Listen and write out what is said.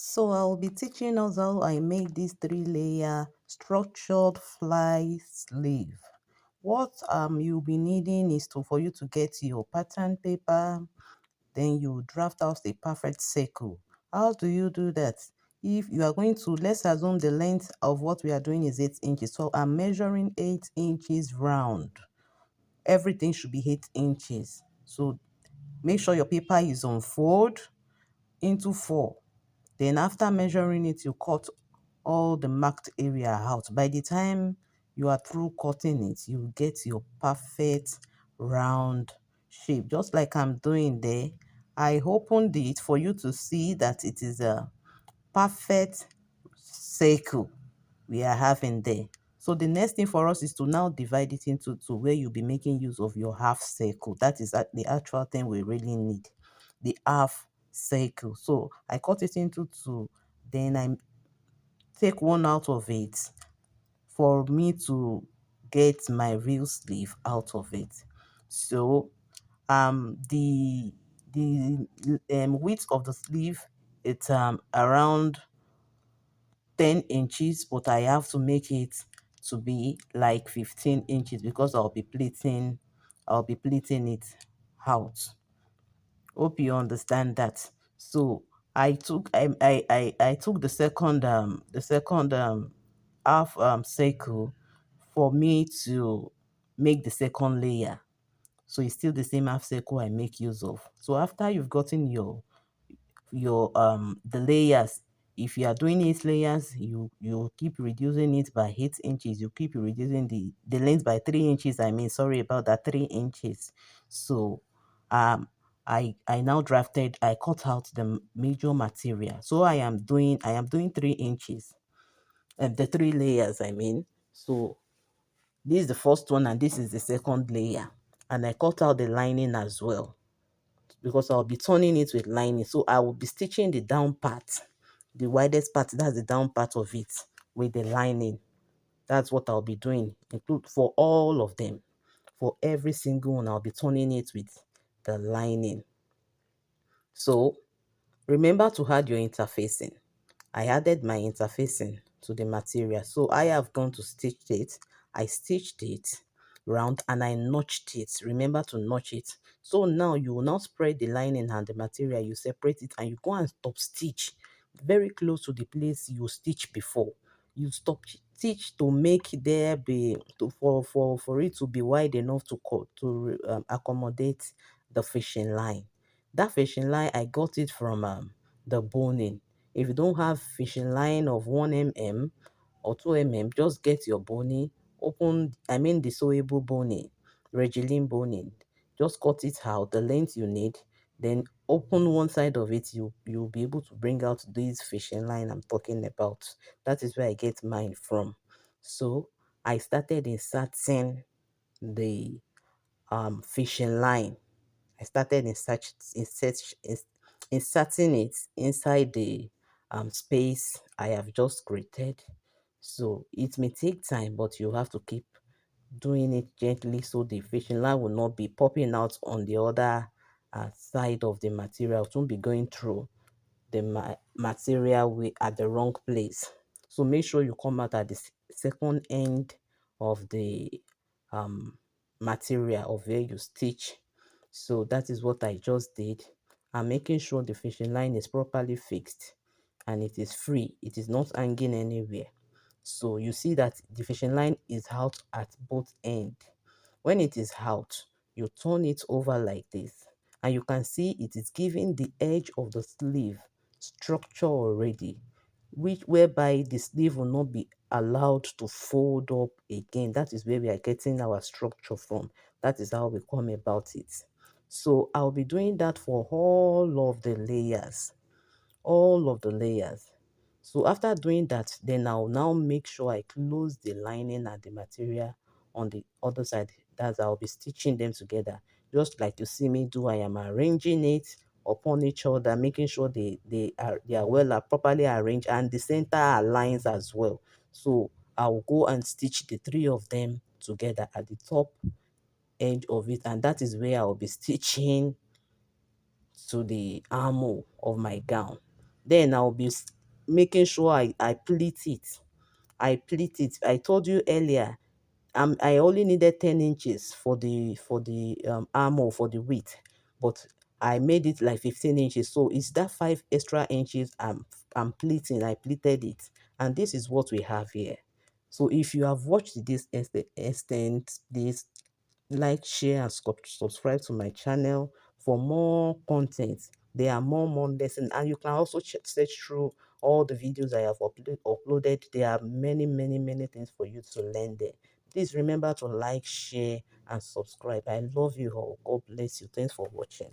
So I'll be teaching us how I make this 3-layer structured fly sleeve. What you'll be needing is for you to get your pattern paper, then you draft out a perfect circle. How do you do that? If you are going to, let's assume the length of what we are doing is 8 inches. So I'm measuring 8 inches round. Everything should be 8 inches. So make sure your paper is unfold into 4. Then after measuring it, you cut all the marked area out. By the time you are through cutting it, you get your perfect round shape, just like I'm doing there. I opened it for you to see that it is a perfect circle we are having there. So the next thing for us is to now divide it into two, where you'll be making use of your half circle. That is the actual thing we really need, the half circle. So I cut it into two, then I take one out of it for me to get my real sleeve out of it. So the width of the sleeve, it's around 10 inches, but I have to make it to be like 15 inches because I'll be pleating it out. Hope you understand that. So I took the second half circle for me to make the second layer. So it's still the same half circle I make use of. So after you've gotten your the layers, if you are doing 8 layers, you keep reducing it by 8 inches. You keep reducing the length by 3 inches. I mean, sorry about that, 3 inches. So um I now drafted, I cut out the major material. So I am doing 3 inches, and the 3 layers, I mean. So this is the first one and this is the second layer, and I cut out the lining as well because I'll be turning it with lining. So I will be stitching the down part, the widest part, that's the down part of it, with the lining. That's what I'll be doing, include for all of them. For every single one, I'll be turning it with the lining. So remember to add your interfacing. I added my interfacing to the material. So I have gone to stitch it. I stitched it round and I notched it. Remember to notch it. So now you will not spread the lining and the material. You separate it and you go and stop stitch very close to the place you stitch before. You stop stitch to make there be for it to be wide enough to accommodate the fishing line. That fishing line, I got it from the boning. If you don't have fishing line of 1 mm or 2 mm, just get your boning, the sewable boning, Regilene boning. Just cut it out, the length you need, then open one side of it, you'll be able to bring out this fishing line I'm talking about. That is where I get mine from. So I started inserting the fishing line. I started inserting it inside the space I have just created. So it may take time, but you have to keep doing it gently so the fishing line will not be popping out on the other side of the material. It won't be going through the material at the wrong place. So make sure you come out at the second end of the um, material of where you stitch. So that is what I just did. I'm making sure the fishing line is properly fixed and it is free. It is not hanging anywhere. So you see that the fishing line is out at both ends. When it is out, you turn it over like this, and you can see it is giving the edge of the sleeve structure already, whereby the sleeve will not be allowed to fold up again. That is where we are getting our structure from. That is how we come about it. So I'll be doing that for all of the layers, all of the layers. So after doing that, then I'll now make sure I close the lining and the material on the other side. That's I'll be stitching them together. Just like you see me do, I am arranging it upon each other, making sure they are properly arranged and the center aligns as well. So I'll go and stitch the three of them together at the top edge of it, and that is where I'll be stitching to the armhole of my gown. Then I'll be making sure I pleat it. I pleat it. I told you earlier, I only needed 10 inches for the armor for the width, but I made it like 15 inches. So it's that 5 extra inches I'm pleating. I pleated it, and this is what we have here. So if you have watched this extent, please like, share, and subscribe to my channel for more content. There are more lessons, and you can also search through all the videos I have uploaded. There are many things for you to learn there. Please remember to like, share, and subscribe. I love you all. God bless you. Thanks for watching.